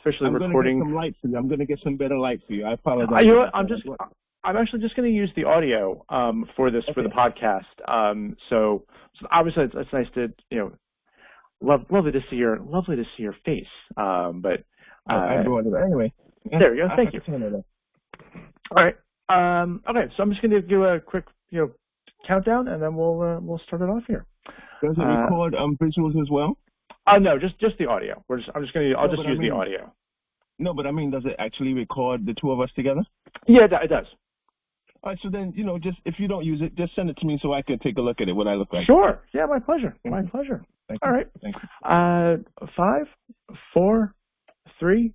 officially I'm recording. Gonna get some light for you. I'm gonna get some better light for you. I apologize. You know what? I'm actually just going to use the audio for this for the podcast. So obviously it's nice to lovely to see your face. But I brought it anyway. There we go. Thank you. All right. Okay. So I'm just going to do a quick countdown, and then we'll start it off here. Does it record visuals as well? No, just the audio. I'll just use the audio. No, but I mean, does it actually record the two of us together? Yeah, it does. All right, so then, just if you don't use it, just send it to me so I can take a look at it, what I look like. Sure. Yeah, my pleasure. My pleasure. Thank All you. right. Thank you. 5, 4, 3.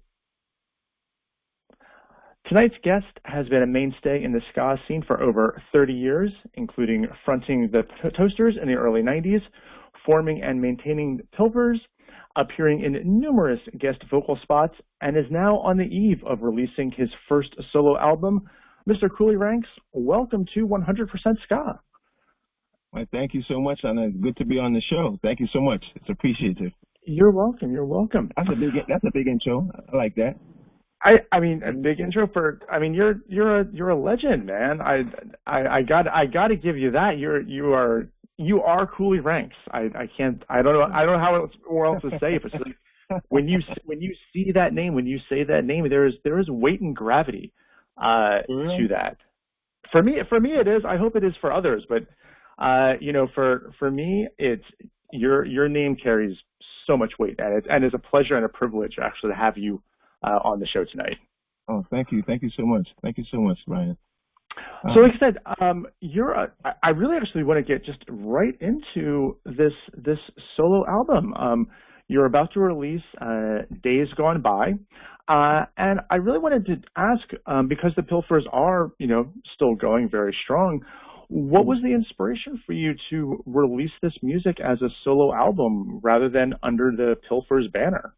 Tonight's guest has been a mainstay in the ska scene for over 30 years, including fronting the Toasters in the early 90s, forming and maintaining Pilfers, appearing in numerous guest vocal spots, and is now on the eve of releasing his first solo album. Mr. Coolie Ranx, welcome to 100% Ska. Well, thank you so much, Anna. It's good to be on the show. Thank you so much. It's appreciative. You're welcome. You're welcome. That's a big intro. I like that. I mean, a big intro for. I mean, you're a legend, man. I got to give you that. You are Coolie Ranx. I can't. I don't know how else to say it. But like, when you see that name, when you say that name, there is weight and gravity to that. For me it is. I hope it is for others. But for me, it's your name carries so much weight, and it's a pleasure and a privilege actually to have you on the show tonight. Oh, thank you so much. Thank you so much, Brian. So, like I said, I really actually want to get just right into this solo album. You're about to release Days Gone By, and I really wanted to ask, because the Pilfers are still going very strong, what was the inspiration for you to release this music as a solo album rather than under the Pilfers banner?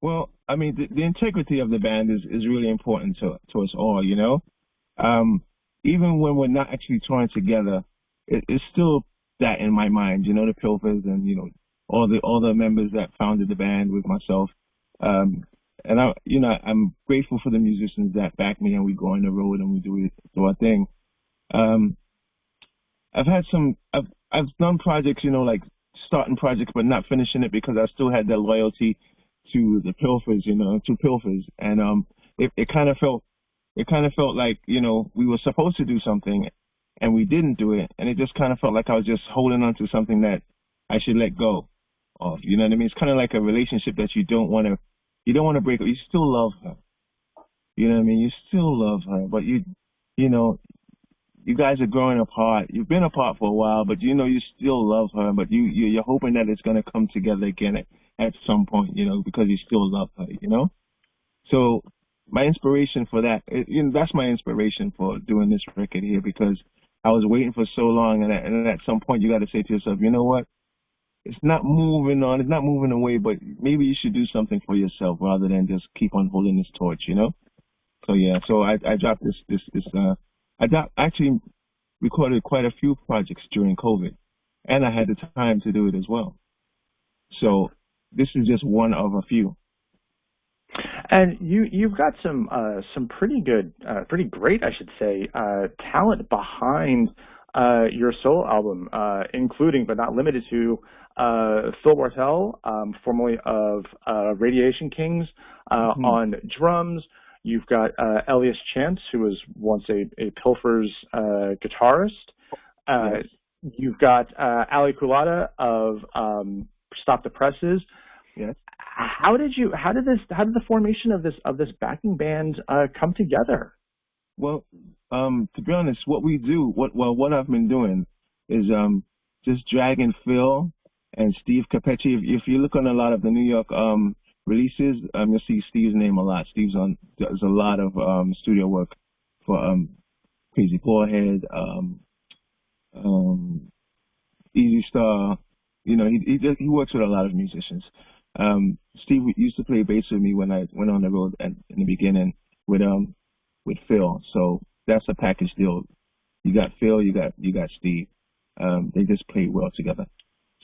Well, I mean, the integrity of the band is really important to us all, even when we're not actually touring together, it's still that in my mind, the Pilfers and, all the members that founded the band with myself. And I'm grateful for the musicians that back me and we go on the road and we do our thing. I've done projects, like starting projects, but not finishing it because I still had that loyalty to the Pilfers, to Pilfers. And, it kind of felt like, we were supposed to do something and we didn't do it. And it just kind of felt like I was just holding on to something that I should let go of. You know what I mean? It's kind of like a relationship that you don't want to break up. You still love her. You know what I mean? You still love her, but you guys are growing apart. You've been apart for a while, but you still love her, but you're hoping that it's going to come together again at some point, because you still love her, So my inspiration for that, that's my inspiration for doing this record here, because I was waiting for so long, and at some point you got to say to yourself, you know what? It's not moving on, it's not moving away, but maybe you should do something for yourself rather than just keep on holding this torch, So yeah, so I dropped I actually recorded quite a few projects during COVID, and I had the time to do it as well. So this is just one of a few. And you've got some pretty good, pretty great, I should say, talent behind your solo album, including but not limited to Phil Bartell, formerly of Radiation Kings, on drums. You've got Elias Chance, who was once a Pilfers guitarist. Yes. You've got Ali Kulata of Stop the Presses. Yes. How did the formation of this backing band come together? Well, to be honest, what I've been doing is just dragging Phil and Steve Capecci. If you look on a lot of the New York releases, you'll see Steve's name a lot. Does a lot of studio work for Crazy Forehead, Easy Star. He works with a lot of musicians. Steve used to play bass with me when I went on the road in the beginning with Phil. So that's a package deal. You got Phil, you got Steve. They just play well together.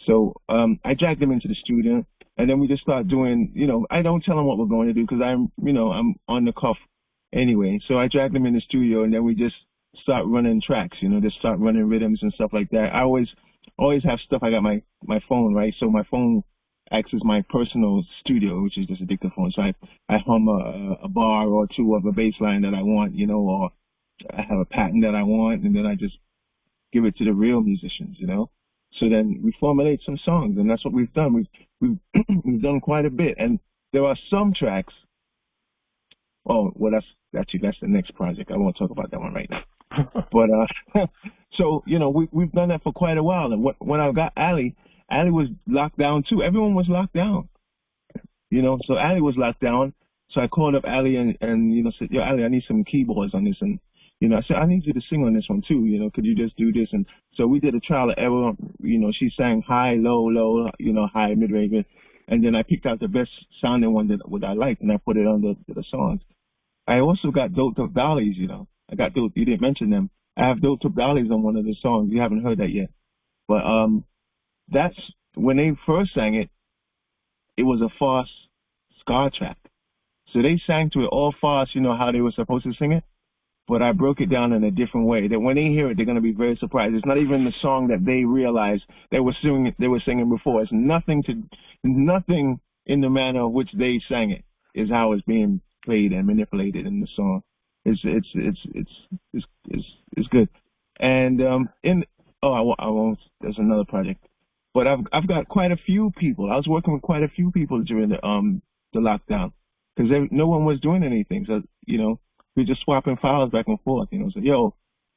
So I dragged them into the studio And then we just start doing, I don't tell them what we're going to do because I'm on the cuff anyway. So I drag them in the studio and then we just start running tracks, just start running rhythms and stuff like that. I always have stuff. I got my phone, right? So my phone acts as my personal studio, which is just a dictaphone. So I hum a bar or two of a bass line that I want, or I have a pattern that I want, and then I just give it to the real musicians, So then we formulate some songs, and that's what we've done. We've done quite a bit, and there are some tracks. Oh, well, that's the next project. I won't talk about that one right now. But so we've done that for quite a while. And when I got Ali was locked down too. Everyone was locked down, So Ali was locked down. So I called up Ali and said, "Yo, Ali, I need some keyboards on this." And I said, "I need you to sing on this one too. Could you just do this?" And so we did a trial and error. She sang high, low, high, mid range, and then I picked out the best sounding one that I liked, and I put it on the songs. I also got doped up dollies. I got those. You didn't mention them. I have doped up dollies on one of the songs. You haven't heard that yet, but that's when they first sang it. It was a fast ska track, so they sang to it all fast. How they were supposed to sing it. But I broke it down in a different way. That when they hear it, they're going to be very surprised. It's not even the song that they realized they were singing before. It's nothing in the manner of which they sang it is how it's being played and manipulated in the song. It's good. And I won't. There's another project, but I've got quite a few people. I was working with quite a few people during the lockdown because no one was doing anything. So we're just swapping files back and forth. So yo,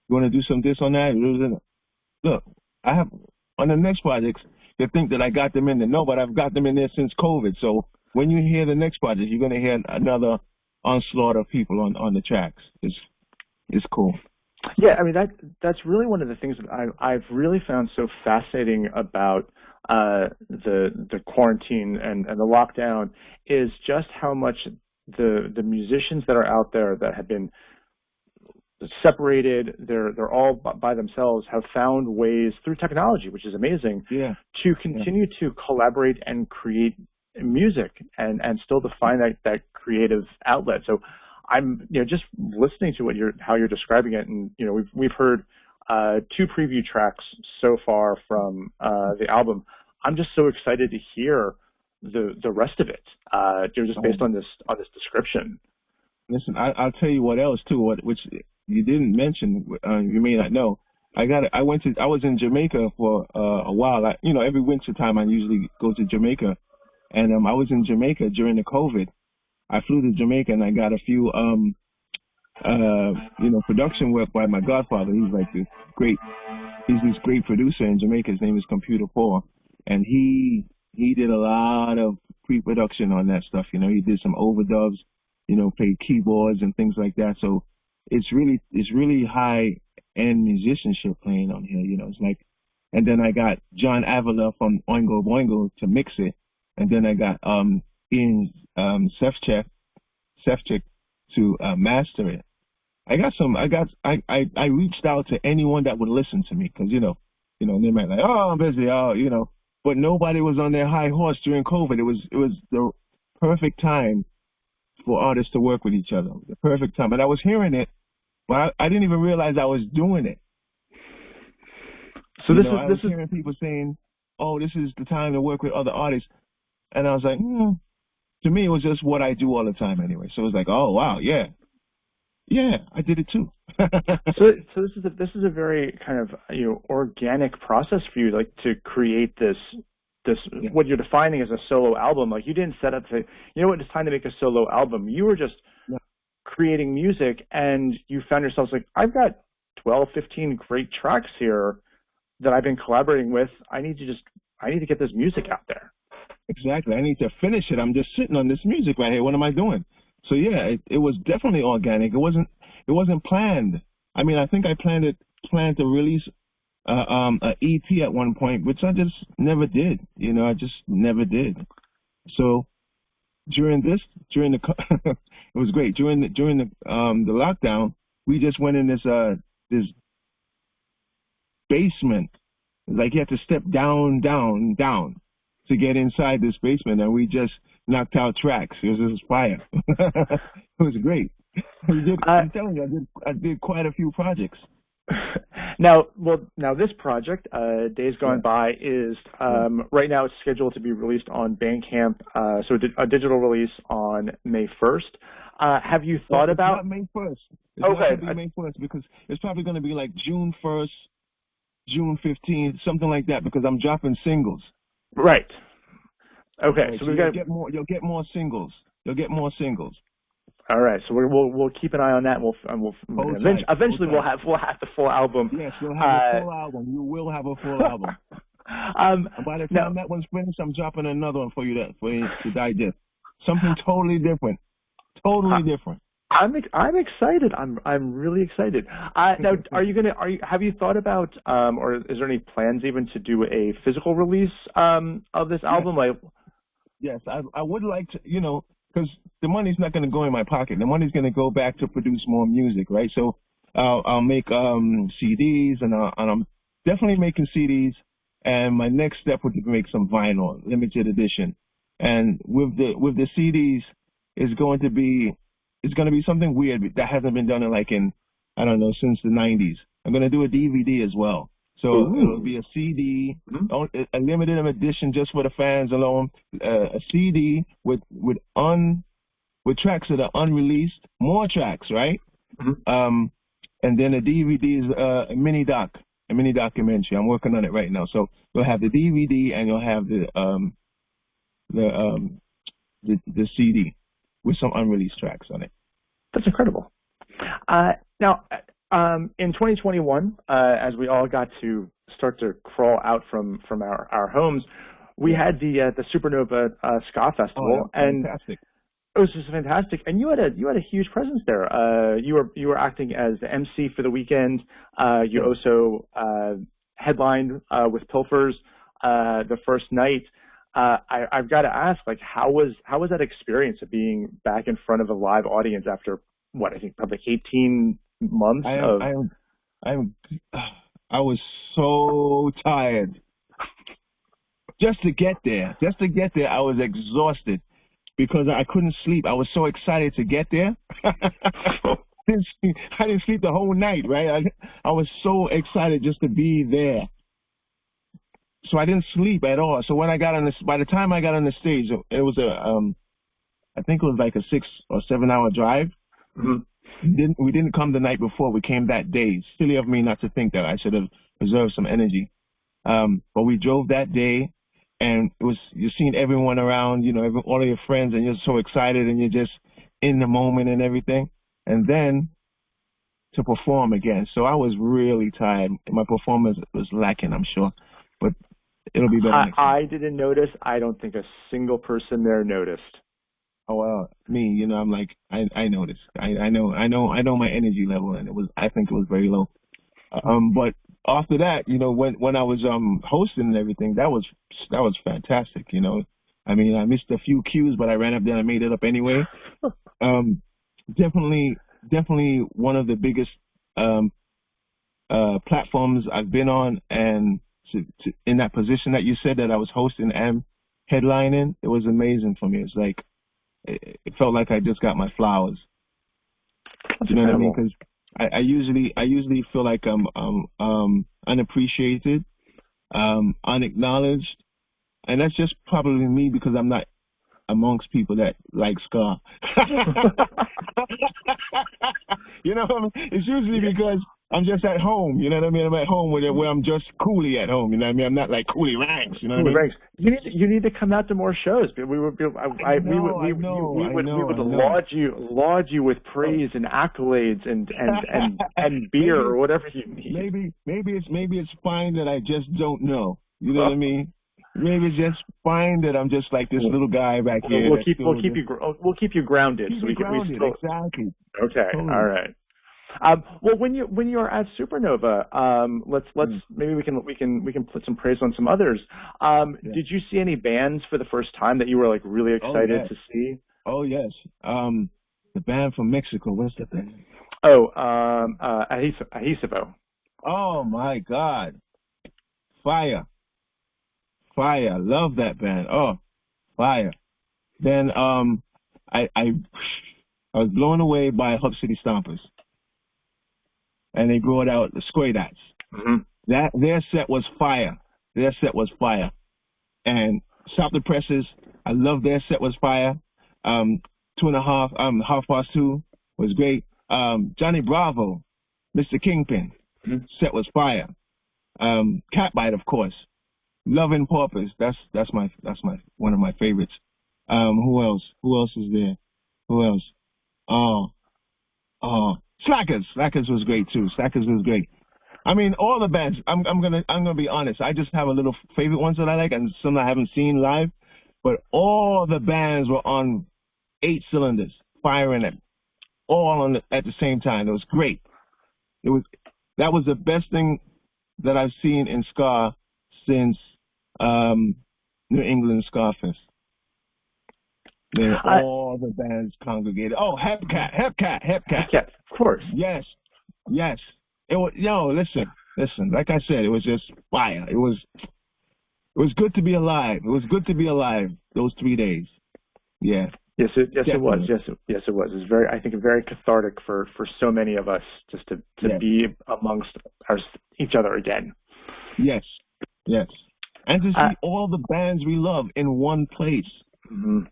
you want to do some this on that? Look, I have on the next projects. They think that I got them in there. No, but I've got them in there since COVID. So when you hear the next project, you're going to hear another onslaught of people on the tracks. It's cool. Yeah, I mean that's really one of the things that I've really found so fascinating about the quarantine and the lockdown is just how much the musicians that are out there that have been separated, they're all by themselves, have found ways through technology, which is amazing, to continue to collaborate and create music and still to find that creative outlet. So I'm just listening to how you're describing it, and we've heard 2 preview tracks so far from the album. I'm just so excited to hear the rest of it. Just based on this description. Listen, I'll tell you what else too, which you didn't mention. You may not know. I was in Jamaica for a while. Every winter time I usually go to Jamaica, and I was in Jamaica during the COVID. I flew to Jamaica and I got a few production work by my godfather. He's this great producer in Jamaica. His name is Computer Paul, and he did a lot of pre-production on that stuff. He did some overdubs, played keyboards and things like that. So it's really high-end musicianship playing on here. It's like, and then I got John Avila from Oingo Boingo to mix it, and then I got Ian Sefcik to master it. I reached out to anyone that would listen to me because they might like, oh, I'm busy, but nobody was on their high horse during COVID. It was the perfect time for artists to work with each other. The perfect time. And I was hearing it, but I didn't even realize I was doing it. So I was hearing people saying, oh, this is the time to work with other artists. And I was like, to me, it was just what I do all the time anyway. So it was like, oh, wow, yeah, I did it too. So this is a very kind of organic process for you, like to create this what you're defining as a solo album. Like you didn't set up to, it's time to make a solo album. You were just creating music, and you found yourselves like, I've got 12, 15 great tracks here that I've been collaborating with. I need to get this music out there. Exactly. I need to finish it. I'm just sitting on this music right here. What am I doing? So yeah, it was definitely organic. It wasn't planned. I mean, I think I planned to release an EP at one point, which I just never did. I just never did. So during the it was great. During the lockdown, we just went in this basement. It's like you have to step down. to get inside this basement, and we just knocked out tracks. It was fire. It was great. I'm telling you, I did quite a few projects. Now this project, Days Gone By, is right now it's scheduled to be released on Bandcamp, so a digital release on May 1st. Have you thought about not May 1st? It's okay, not going to be May 1st because it's probably going to be like June 1st, June 15th, something like that, because I'm dropping singles. Right. Okay, so you'll get more singles. You'll get more singles. All right, so we'll keep an eye on that. Eventually we'll have the full album. Yes, we'll have a full album. You will have a full album. And by the time that one's finished, I'm dropping another one for you to digest. Something totally different. Totally different. I'm excited. I'm really excited. Now, have you thought about or is there any plans even to do a physical release of this album? Yes, I would like to, because the money's not going to go in my pocket. The money's going to go back to produce more music, right? So I'll make CDs, and I'm definitely making CDs. And my next step would be to make some vinyl, limited edition. And with the CDs, it's going to be something weird that hasn't been done since the 90s. I'm going to do a DVD as well. So it'll be a CD, a limited edition just for the fans alone, a CD with tracks that are unreleased, more tracks, right? Mm-hmm. And then a DVD is a mini documentary. I'm working on it right now. So you'll have the DVD and you'll have the CD with some unreleased tracks on it. That's incredible. Now, in 2021, as we all got to start to crawl out from our homes, we had the Supernova Ska Festival, and fantastic. It was just fantastic. And you had a huge presence there. You were acting as the MC for the weekend. You also headlined with Pilfers the first night. I've got to ask, how was that experience of being back in front of a live audience after I think probably 18 months I was so tired. Just to get there, I was exhausted because I couldn't sleep. I was so excited to get there. I didn't sleep the whole night, right? I was so excited just to be there. So I didn't sleep at all. So when by the time I got on the stage, it was I think it was like a 6 or 7 hour drive. Mm-hmm. We didn't come the night before. We came that day. Silly of me not to think that. I should have reserved some energy. But we drove that day, and you're seeing everyone around, all of your friends, and you're so excited, and you're just in the moment and everything. And then to perform again. So I was really tired. My performance was lacking, I'm sure. But it'll be better next time. I didn't notice. I don't think a single person there noticed. Oh, well, me, I'm like, I noticed. I know my energy level, and I think it was very low. But after that, when I was hosting and everything, that was fantastic. I mean, I missed a few cues, but I ran up there and I made it up anyway. Definitely one of the biggest platforms I've been on, and in that position that you said that I was hosting and headlining, it was amazing for me. It's like it felt like I just got my flowers. That's you know incredible. what I mean? Because I usually feel like I'm unappreciated, unacknowledged, and that's just probably me because I'm not amongst people that like ska. You know what I mean? It's usually because I'm just at home. You know what I mean? I'm at home where I'm just Coolie at home. You know what I mean? I'm not like Coolie Ranx. You know what I mean? You need to come out to more shows. We would laud you with praise and accolades and beer or whatever you need. Maybe it's fine that I just don't know. You know what I mean? Maybe it's just fine that I'm just like this little guy back here. We'll keep you grounded. Exactly. Okay. Totally. All right. Well, when you are at Supernova, maybe we can put some praise on some others. Did you see any bands for the first time that you were like really excited to see? Oh yes. The band from Mexico. What's the band? Adhesivo. Oh my God. Fire. fire. Love that band. Oh, fire. Then I was blown away by Hub City Stompers, and they brought out the Squaydats. Mm-hmm. Their set was fire. Their set was fire. And Stop the Presses, I love their set was fire. 2:30, 2:30 was great. Johnny Bravo, Mr. Kingpin, set was fire. Catbite, of course. Loving Paupers, that's my one of my favorites. Who else? Who else is there? Who else? Slackers. Slackers was great too. Slackers was great. I mean, all the bands. I'm gonna be honest. I just have a little favorite ones that I like, and some I haven't seen live. But all the bands were on 8 cylinders, firing it all at the same time. It was great. That was the best thing that I've seen in ska since New England Ska Fest. All the bands congregated. Oh, Hepcat. Hepcat, of course. Yes. It was, listen. Like I said, it was just fire. It was good to be alive. It was good to be alive those 3 days. Yeah. Yes, it was. Yes, it was. It was very, I think, very cathartic for so many of us just to be amongst each other again. Yes. And to see all the bands we love in one place. Mm-hmm.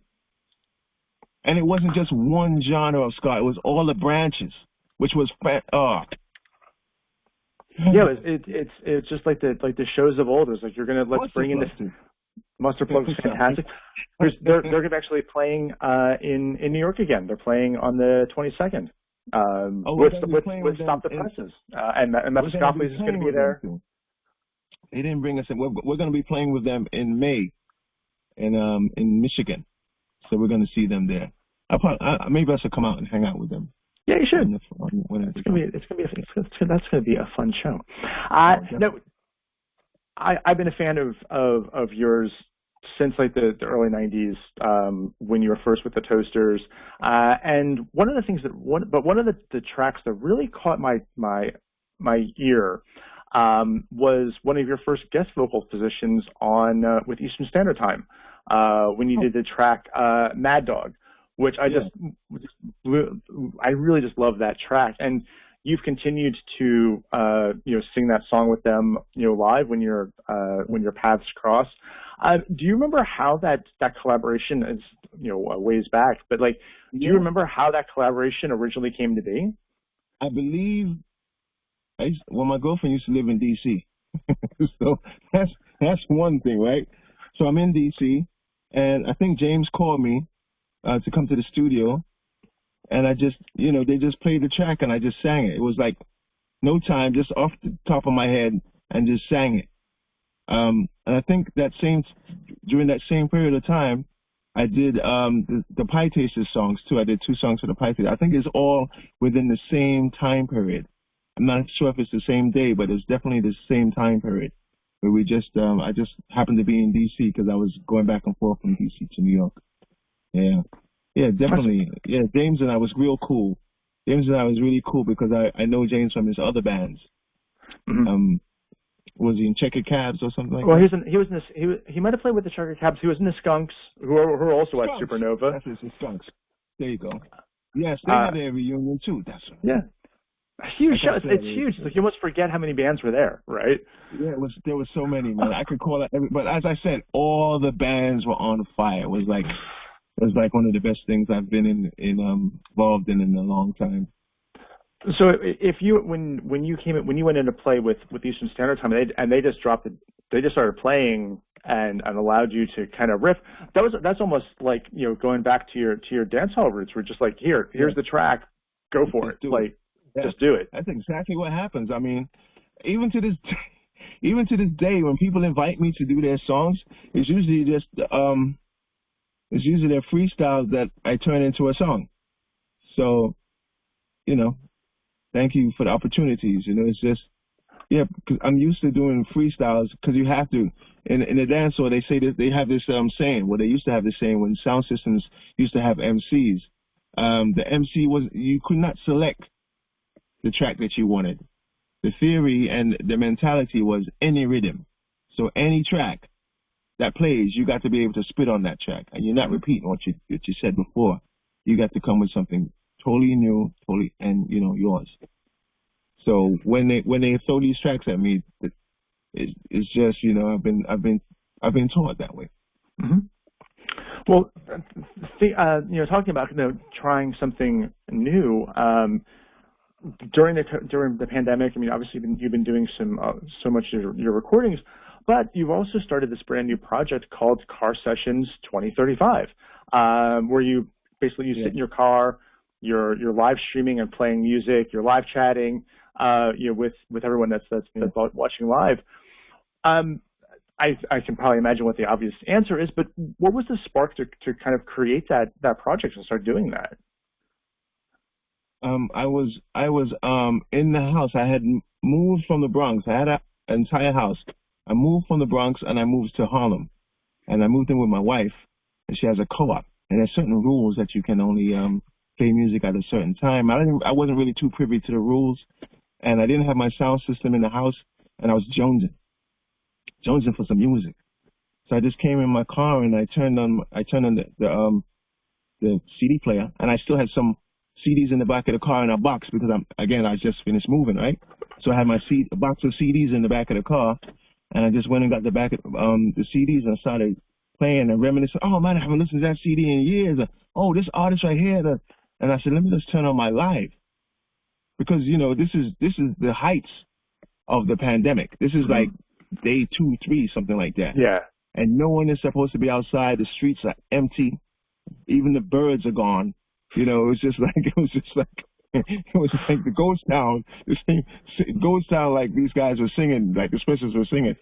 And it wasn't just one genre of ska. It was all the branches, which was Yeah, it's just like the shows of old. It was like let's bring in this. Mustard Plug's fantastic. They're going to be actually playing in New York again. They're playing on the 22nd with Stop the Presses, and Mephistopheles is going to be there. They didn't bring us in. We're going to be playing with them in May in Michigan, so we're going to see them there. Maybe I should come out and hang out with them. Yeah, you should. That's going to be a fun show. No, I've been a fan of yours since like the early '90s, when you were first with the Toasters. And one of the things one of the tracks that really caught my ear was one of your first guest vocal positions on with Eastern Standard Time when you did the track Mad Dog, which I really just love that track. And you've continued to sing that song with them live when your paths cross. Do you remember how that collaboration is ways back, but do you remember how that collaboration originally came to be? I believe my girlfriend used to live in D.C. So that's one thing, right? So I'm in D.C. and I think James called me to come to the studio, and I just they just played the track and I just sang it. It was like no time, just off the top of my head, and just sang it. And I think during that same period of time, I did the Pie Tasters songs too. I did 2 songs for the Pie Tasters. I think it's all within the same time period. I'm not sure if it's the same day, but it's definitely the same time period. Where we just, I just happened to be in D.C. because I was going back and forth from D.C. to New York. Yeah, definitely. Yeah, James and I was real cool. James and I was really cool because I know James from his other bands. Mm-hmm. Was he in Checkered Cabs or something like that? He might have played with the Checkered Cabs. He was in the Skunks, who are also at Supernova. That's the Skunks. There you go. Yes, they had a reunion too. That's right. Yeah. Huge show. It's huge. It's like you almost forget how many bands were there, right? Yeah, there was so many, man. I could call it but as I said, all the bands were on fire. It was like one of the best things I've been involved in a long time. So if when you went in to play with Eastern Standard Time and they just started playing and allowed you to kind of riff, that's almost like going back to your dance hall roots. We're just like here's the track, go for it. Just do it. That's exactly what happens. I mean, even to this day, when people invite me to do their songs, it's usually just their freestyles that I turn into a song. So, thank you for the opportunities. It's just, because I'm used to doing freestyles because you have to. In the dance hall, they say that they have this saying. Well, they used to have this saying when sound systems used to have MCs. The MC you could not select the track that you wanted. The theory and the mentality was any rhythm. So any track that plays, you got to be able to spit on that track, and you're not repeating what you said before. You got to come with something totally new, and yours. So when they throw these tracks at me, it's just I've been taught that way. Mm-hmm. Well, talking about trying something new during the pandemic. I mean, obviously you've been doing so much of your recordings, but you've also started this brand new project called Car Sessions 2035, where you basically sit in your car, you're live streaming and playing music, you're live chatting, with everyone that's watching live. I can probably imagine what the obvious answer is, but what was the spark to kind of create that project and start doing that? I was in the house. I had moved from the Bronx. I had an entire house. I moved from the Bronx and I moved to Harlem, and I moved in with my wife, and she has a co-op, and there's certain rules that you can only play music at a certain time. I wasn't really too privy to the rules, and I didn't have my sound system in the house, and I was jonesing for some music. So I just came in my car and I turned on the CD player, and I still had some CDs in the back of the car in a box because I just finished moving, right? So I had a box of CDs in the back of the car, and I just went and got the back of the CDs and started playing and reminiscing. Oh man, I haven't listened to that CD in years. Oh, this artist right here. And I said, let me just turn on my live, because this is the heights of the pandemic. This is like day 2, 3, something like that. Yeah. And no one is supposed to be outside. The streets are empty. Even the birds are gone. It was just like the ghost town. The same ghost town, like these guys were singing, like the Smiths were singing.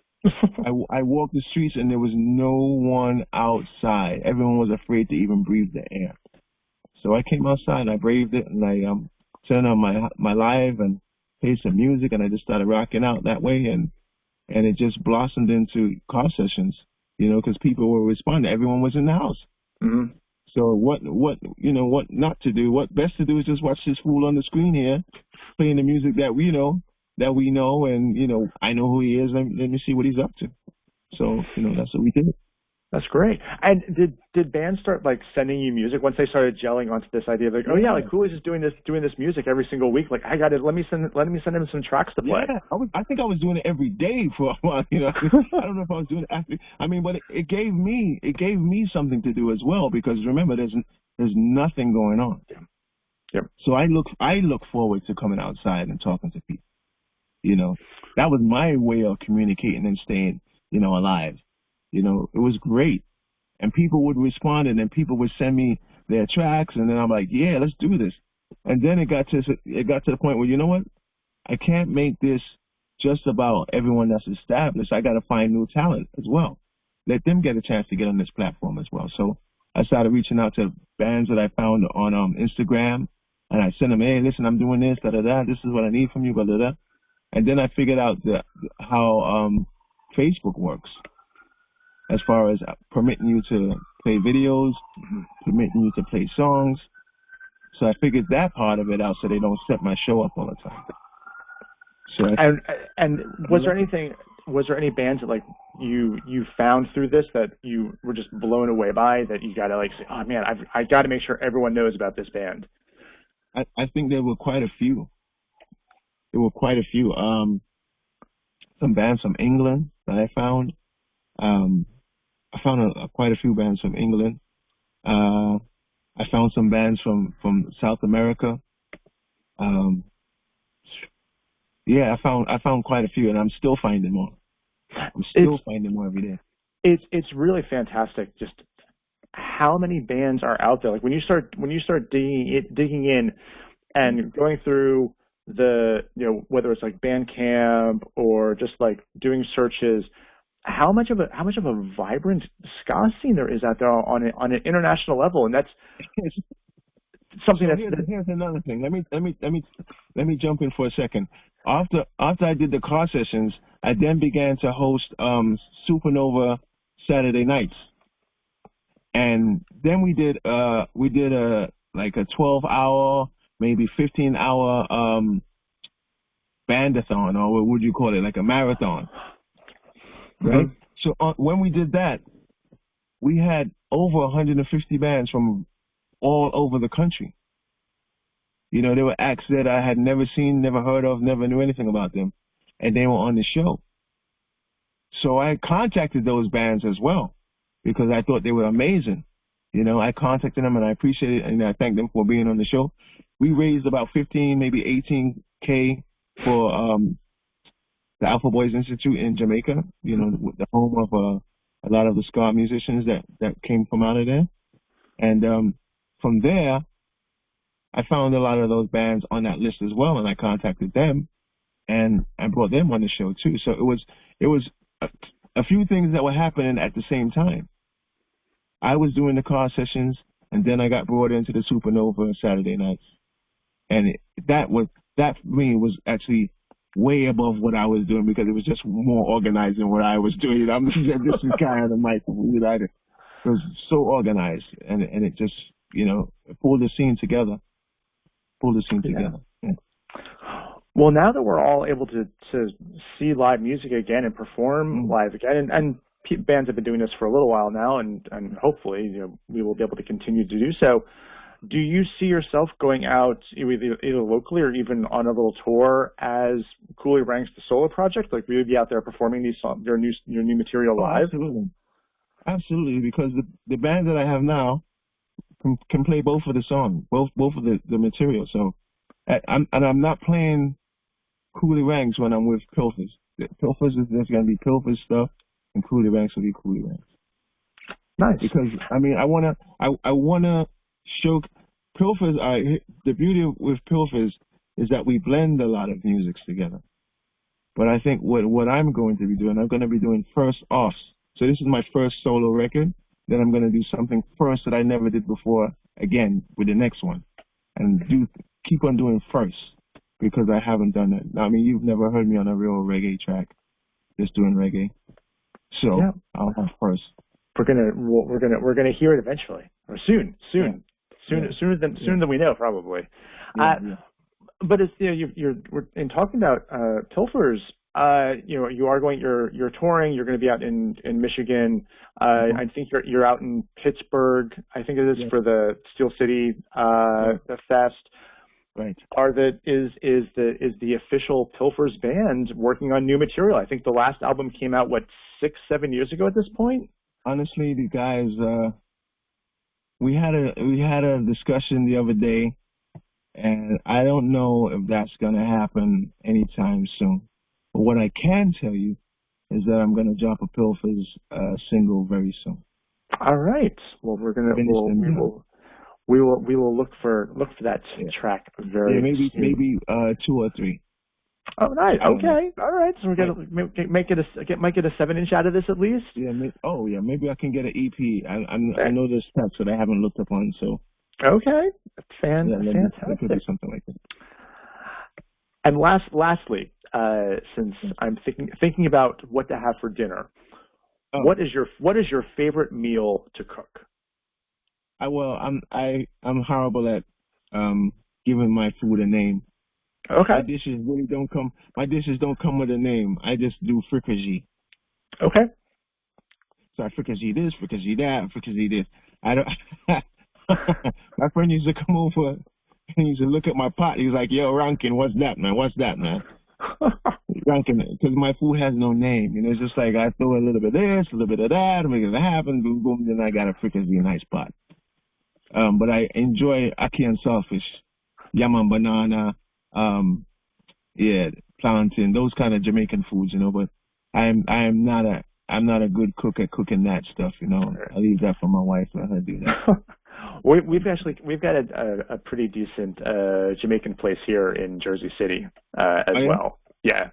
I walked the streets and there was no one outside. Everyone was afraid to even breathe the air. So I came outside and I braved it, and I turned on my live and played some music, and I just started rocking out that way, and it just blossomed into Car Sessions, because people were responding. Everyone was in the house. Mm-hmm. So what not to do? What best to do is just watch this fool on the screen here, playing the music that we know, and I know who he is. Let me see what he's up to. So that's what we did. That's great. And did bands start like sending you music once they started gelling onto this idea of like, oh yeah, like Coolie's is doing this music every single week. Like I got it. Let me send him some tracks to play. Yeah, I think I was doing it every day for a while. I don't know if I was doing it after. I mean, but it gave me something to do as well, because remember, there's nothing going on. Yep. So I look forward to coming outside and talking to people. That was my way of communicating and staying, alive. It was great, and people would respond, and then people would send me their tracks, and then I'm like, yeah, let's do this. And then it got to the point where, you know what, I can't make this just about everyone that's established. I got to find new talent as well. Let them get a chance to get on this platform as well. So I started reaching out to bands that I found on Instagram, and I sent them, hey, listen, I'm doing this, da-da-da, this is what I need from you, da-da-da. And then I figured out how Facebook works, as far as permitting you to play videos, permitting you to play songs. So I figured that part of it out so they don't set my show up all the time. So and was there any bands that like you found through this that you were just blown away by, that you gotta like say, oh man, I gotta make sure everyone knows about this band? I think there were quite a few. Some bands from England that I found. I found quite a few bands from England. I found some bands from South America. I found quite a few, and I'm still finding more. Finding more every day. It's really fantastic just how many bands are out there. Like when you start digging in and going through the whether it's like Bandcamp or just like doing searches, how much of a vibrant ska scene there is out there on an international level, and that's something here's another thing. Let me jump in for a second. After I did the Car Sessions, I then began to host Supernova Saturday nights, and then we did a 12-hour, maybe 15-hour bandathon, or what would you call it, like a marathon. Right? Mm-hmm. So when we did that, we had over 150 bands from all over the country. You know, there were acts that I had never seen, never heard of, never knew anything about them, and they were on the show. So I contacted those bands as well because I thought they were amazing. You know, I contacted them and I appreciate it, and I thank them for being on the show. We raised about 15, maybe 18K for the Alpha Boys Institute in Jamaica, you know, the home of a lot of the ska musicians that came from out of there. And from there, I found a lot of those bands on that list as well, and I contacted them, and I brought them on the show too. So it was a few things that were happening at the same time. I was doing the car sessions, and then I got brought into the Supernova Saturday nights, and that for me was actually way above what I was doing because it was just more organized than what I was doing. You know, this is kind of the mic. You know, it was so organized, and it just, you know, pulled the scene together. Yeah. Well, now that we're all able to see live music again and perform live again, and bands have been doing this for a little while now, and hopefully, you know, we will be able to continue to do so. Do you see yourself going out either locally or even on a little tour as Coolie Ranx, the solo project? Like, will you be out there performing these songs, your new material live? Absolutely, because the band that I have now can play both of the songs, both of the material. So, I'm not playing Coolie Ranx when I'm with Pilfers. Pilfers is just gonna be Pilfers stuff, and Coolie Ranx will be Coolie Ranx. Nice. Because I mean, I wanna show Pilfers. The beauty with Pilfers is that we blend a lot of musics together. But I think what I'm going to be doing, I'm going to be doing first offs. So this is my first solo record. Then I'm going to do something first that I never did before again with the next one, and keep on doing first because I haven't done it. I mean, you've never heard me on a real reggae track, just doing reggae. So yeah. I'll have first. We're gonna hear it eventually, or soon. Yeah. Sooner than we know, probably. Yeah. But it's, you know, we're in talking about Pilfers. You know, you're touring. You're going to be out in Michigan. I think you're out in Pittsburgh. I think it is for the Steel City the fest. Right. Is the official Pilfers band working on new material? I think the last album came out 6-7 years ago at this point. Honestly, the guys, we had a discussion the other day, and I don't know if that's gonna happen anytime soon. But what I can tell you is that I'm gonna drop a Pilfers single very soon. All right. Well, we will look for that track very soon. Maybe 2 or 3. Oh, nice. Okay. All right. So we're gonna make it a 7-inch out of this at least. Yeah. Maybe I can get an EP. I know there's steps that I haven't looked up on. So. Okay. Fantastic. It could be something like that. And lastly, since I'm thinking about what to have for dinner, what is your favorite meal to cook? I'm horrible at giving my food a name. Okay. My dishes don't come with a name. I just do fricassee. Okay. So I fricassee this, fricassee that, fricassee this. I don't. My friend used to come over and he used to look at my pot. He was like, "Yo, Rankin, what's that, man? What's that, man?" Rankin, because my food has no name. You know, it's just like I throw a little bit of this, a little bit of that, make it happen, boom, boom. Then I got a fricassee nice pot. But I enjoy ackee and saltfish, yam and banana. Plantain, those kind of Jamaican foods, you know, but I'm not a good cook at cooking that stuff, you know. I leave that for my wife, let her do that. We've got a pretty decent Jamaican place here in Jersey City as well. Yeah.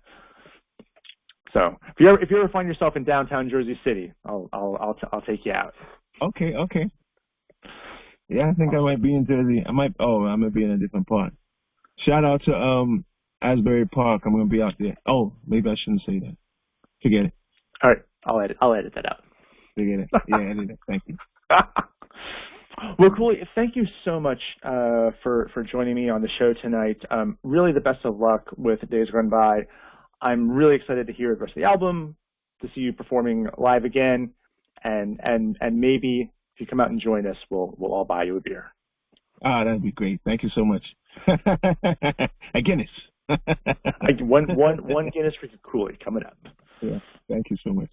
So if you ever find yourself in downtown Jersey City, I'll take you out. Okay. Yeah, I think I might be in Jersey. I'm gonna be in a different part. Shout out to Asbury Park. I'm gonna be out there. Oh, maybe I shouldn't say that. Forget it. All right, I'll edit that out. Forget it. Yeah, edit it. Thank you. Well, Coolie, thank you so much for joining me on the show tonight. Really, the best of luck with Days Gone By. I'm really excited to hear the rest of the album. to see you performing live again, and maybe if you come out and join us, we'll all buy you a beer. Ah, that'd be great. Thank you so much. A Guinness. One Guinness for Coolie coming up. Yeah, thank you so much.